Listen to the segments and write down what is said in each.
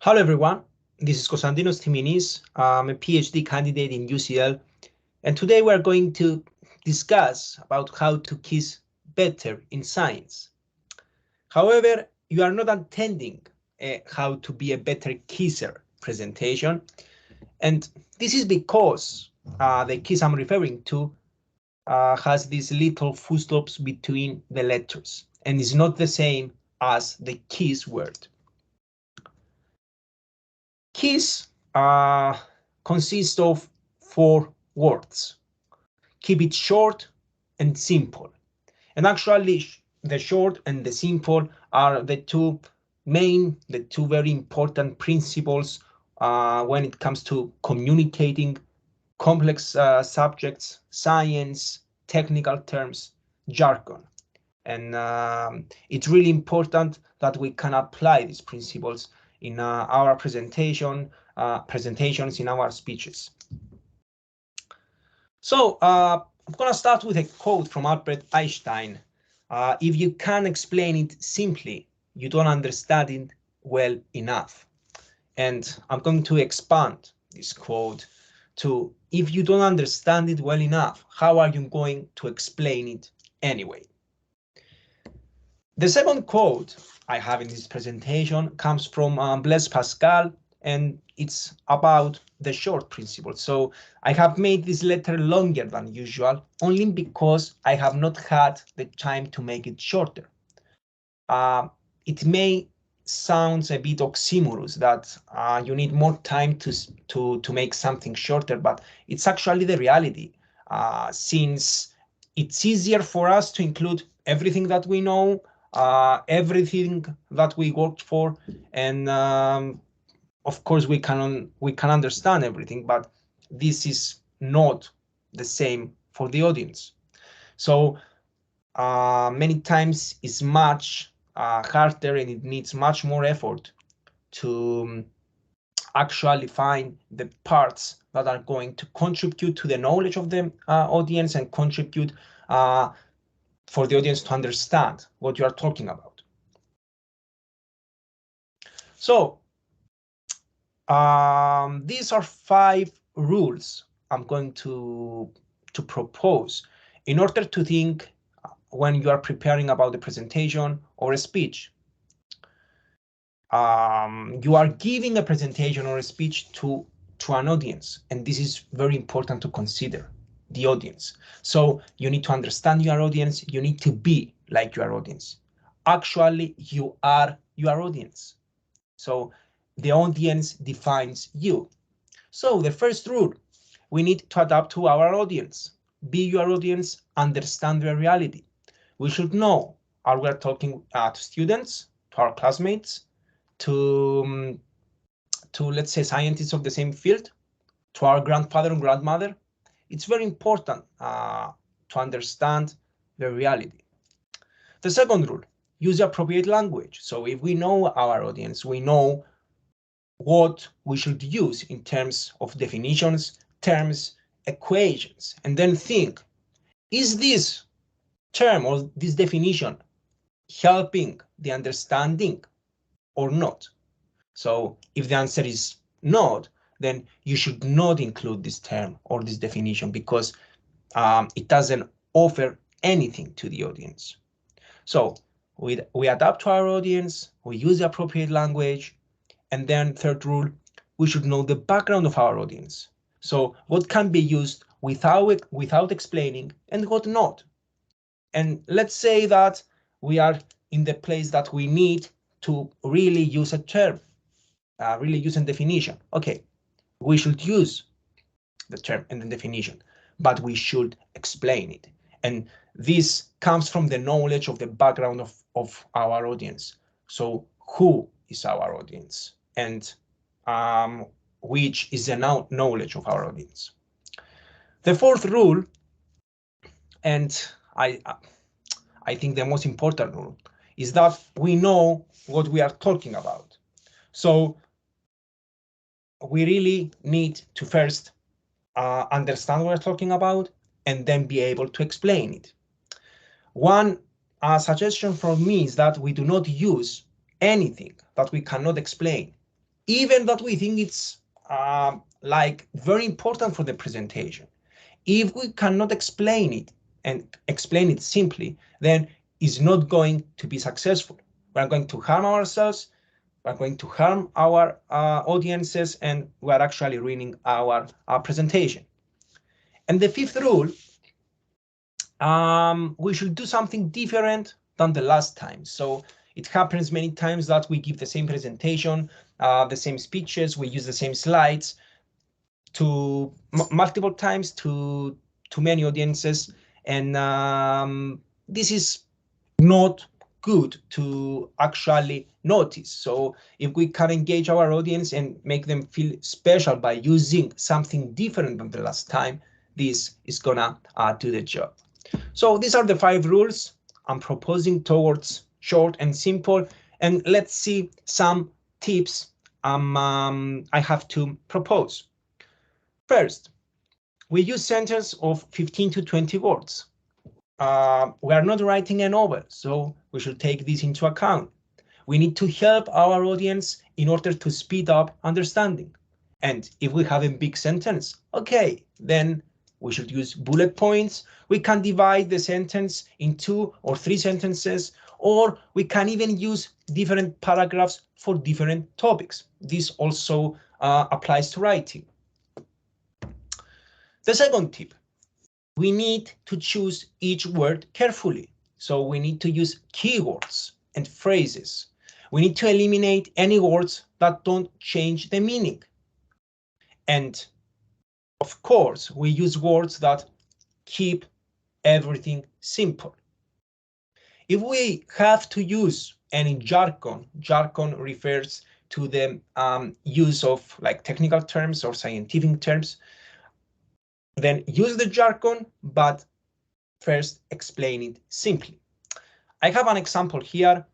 Hello everyone, this is Konstantinos Timinis. I'm a PhD candidate in UCL, and today we're going to discuss about how to kiss better in science. However, you are not attending a how to be a better kisser presentation, and this is because the kiss I'm referring to has these little full stops between the letters and is not the same as the kiss word. Kiss consists of 4 words. Keep it short and simple. And actually, the short and the simple are the two very important principles when it comes to communicating complex subjects, science, technical terms, jargon. And it's really important that we can apply these principles in our presentations, in our speeches. So I'm going to start with a quote from Albert Einstein. If you can't explain it simply, you don't understand it well enough. And I'm going to expand this quote to, if you don't understand it well enough, how are you going to explain it anyway? The second quote I have in this presentation comes from Blaise Pascal, and it's about the short principle. So I have made this letter longer than usual, only because I have not had the time to make it shorter. It may sound a bit oxymorous that you need more time to make something shorter, but it's actually the reality, since it's easier for us to include everything that we know, everything that we worked for, and of course we can understand everything, but this is not the same for the audience. So many times it's much harder, and it needs much more effort to actually find the parts that are going to contribute to the knowledge of the audience and contribute for the audience to understand what you are talking about. So these are 5 rules I'm going to propose in order to think when you are preparing about the presentation or a speech. You are giving a presentation or a speech to an audience, and this is very important to consider the audience. So you need to understand your audience. You need to be like your audience. Actually, you are your audience. So the audience defines you. So the first rule, we need to adapt to our audience. Be your audience, understand their reality. We should know, are we talking to students, to our classmates, to let's say scientists of the same field, to our grandfather and grandmother? It's very important to understand the reality. The second rule, use appropriate language. So if we know our audience, we know what we should use in terms of definitions, terms, equations, and then think, is this term or this definition helping the understanding or not? So if the answer is not, then you should not include this term or this definition, because it doesn't offer anything to the audience. So we adapt to our audience, we use the appropriate language, and then third rule, we should know the background of our audience. So what can be used without explaining and what not. And let's say that we are in the place that we need to really use a term, really use a definition. Okay, we should use the term and the definition, but we should explain it. And this comes from the knowledge of the background of our audience. So who is our audience, and which is the knowledge of our audience. The fourth rule, and I think the most important rule, is that we know what we are talking about. So we really need to first understand what we're talking about and then be able to explain it. One suggestion from me is that we do not use anything that we cannot explain. even that we think it's like very important for the presentation. If we cannot explain it and explain it simply, then it's not going to be successful. We're going to harm ourselves, we're going to harm our audiences, and we're actually ruining our presentation. And the fifth rule, we should do something different than the last time. So it happens many times that we give the same presentation, the same speeches, we use the same slides to multiple times to many audiences, and this is not good to actually notice. So if we can engage our audience and make them feel special by using something different than the last time, this is gonna do the job. So these are the 5 rules I'm proposing towards short and simple. And let's see some tips I have to propose. First, we use sentences of 15 to 20 words. We are not writing a novel, so we should take this into account. We need to help our audience in order to speed up understanding. And if we have a big sentence, okay, then we should use bullet points. We can divide the sentence in 2 or 3 sentences, or we can even use different paragraphs for different topics. This also applies to writing. The second tip, we need to choose each word carefully. So we need to use keywords and phrases. We need to eliminate any words that don't change the meaning. And of course, we use words that keep everything simple. If we have to use any jargon, jargon refers to the use of like technical terms or scientific terms, then use the jargon, but first explain it simply. I have an example here.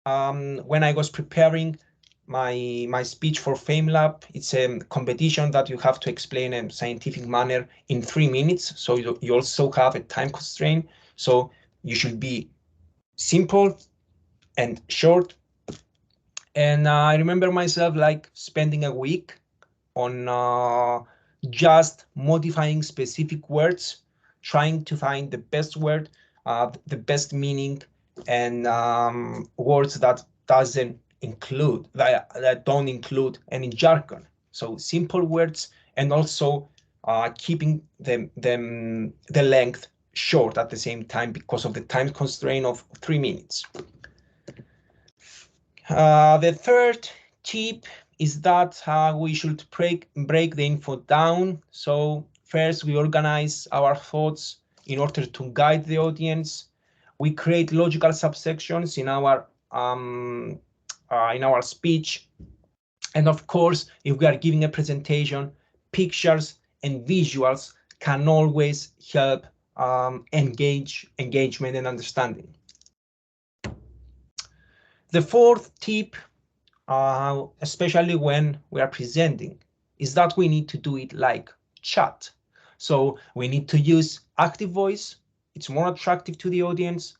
When I was preparing my speech for FameLab, it's a competition that you have to explain in a scientific manner in 3 minutes. So you also have a time constraint. So you should be simple and short. And I remember myself like spending a week on just modifying specific words, trying to find the best word, the best meaning, and words that don't include any jargon. So simple words, and also keeping the length short at the same time because of the time constraint of 3 minutes. The third tip is that we should break the info down. So first, we organize our thoughts in order to guide the audience. We create logical subsections in our speech. And of course, if we are giving a presentation, pictures and visuals can always help engagement and understanding. The fourth tip, especially when we are presenting, is that we need to do it like chat. So we need to use active voice. It's more attractive to the audience.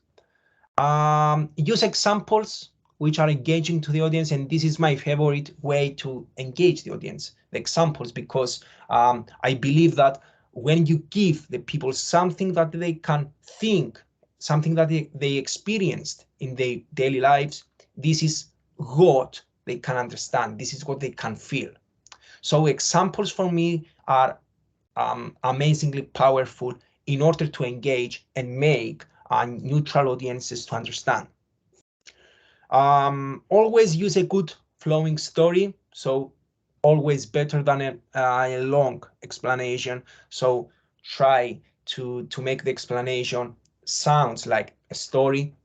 Use examples which are engaging to the audience, and this is my favorite way to engage the audience, the examples, because I believe that when you give the people something that they can think, something that they experienced in their daily lives, this is what they can understand. This is what they can feel. So examples for me are amazingly powerful in order to engage and make neutral audiences to understand. Always use a good flowing story. So always better than a long explanation. So try to make the explanation sounds like a story.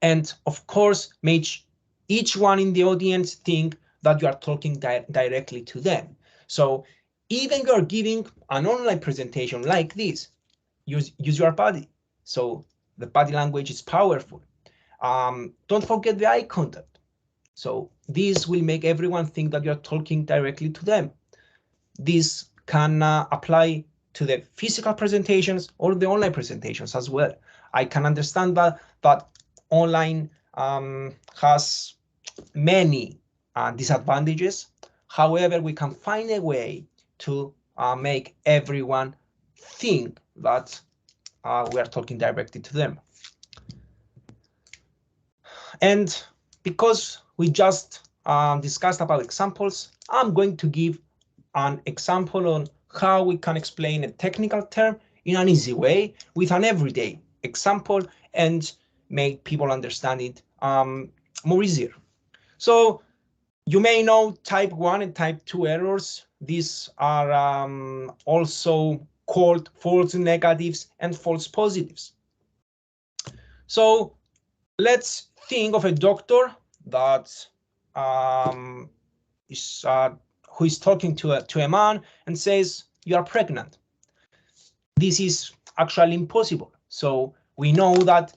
And of course, make each one in the audience think that you are talking directly to them. So even you're giving an online presentation like this, use your body. So the body language is powerful. Don't forget the eye contact. So this will make everyone think that you're talking directly to them. This can apply to the physical presentations or the online presentations as well. I can understand that online has many disadvantages. However, we can find a way to make everyone think that we are talking directly to them. And because we just discussed about examples, I'm going to give an example on how we can explain a technical term in an easy way with an everyday example and make people understand it more easier. So you may know type 1 and type 2 errors. These are also called false negatives and false positives. So let's think of a doctor that who is talking to a man and says, "You are pregnant." This is actually impossible. So we know that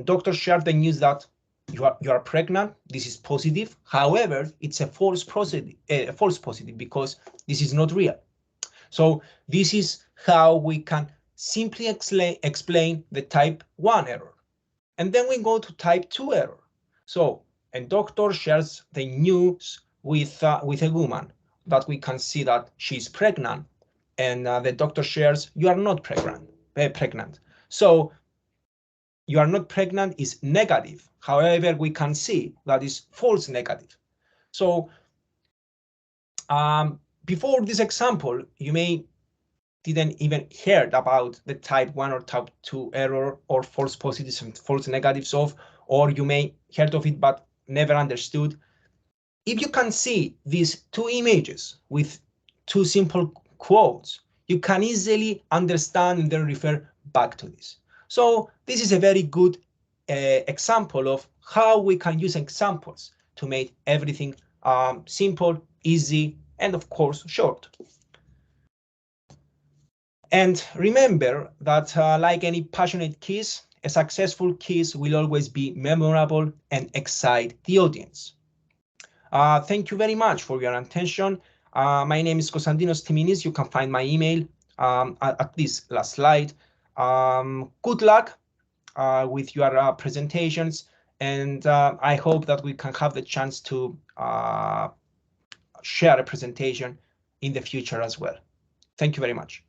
doctors share the news that you are pregnant. This is positive. However, it's a false positive because this is not real. So this is how we can simply explain the type 1 error. And then we go to type 2 error. So a doctor shares the news with a woman that we can see that she's pregnant, and the doctor shares, "You are not pregnant." So "you are not pregnant" is negative. However, we can see that is false negative. So before this example, you may didn't even heard about the type 1 or type 2 error or false positives and false negatives of, or you may heard of it but never understood. If you can see these two images with two simple quotes, you can easily understand and then refer back to this. So this is a very good example of how we can use examples to make everything simple, easy, and of course short. And remember that like any passionate quiz, a successful quiz will always be memorable and excite the audience. Thank you very much for your attention. My name is Konstantinos Timinis. You can find my email at this last slide. Good luck with your presentations, and I hope that we can have the chance to share a presentation in the future as well. Thank you very much.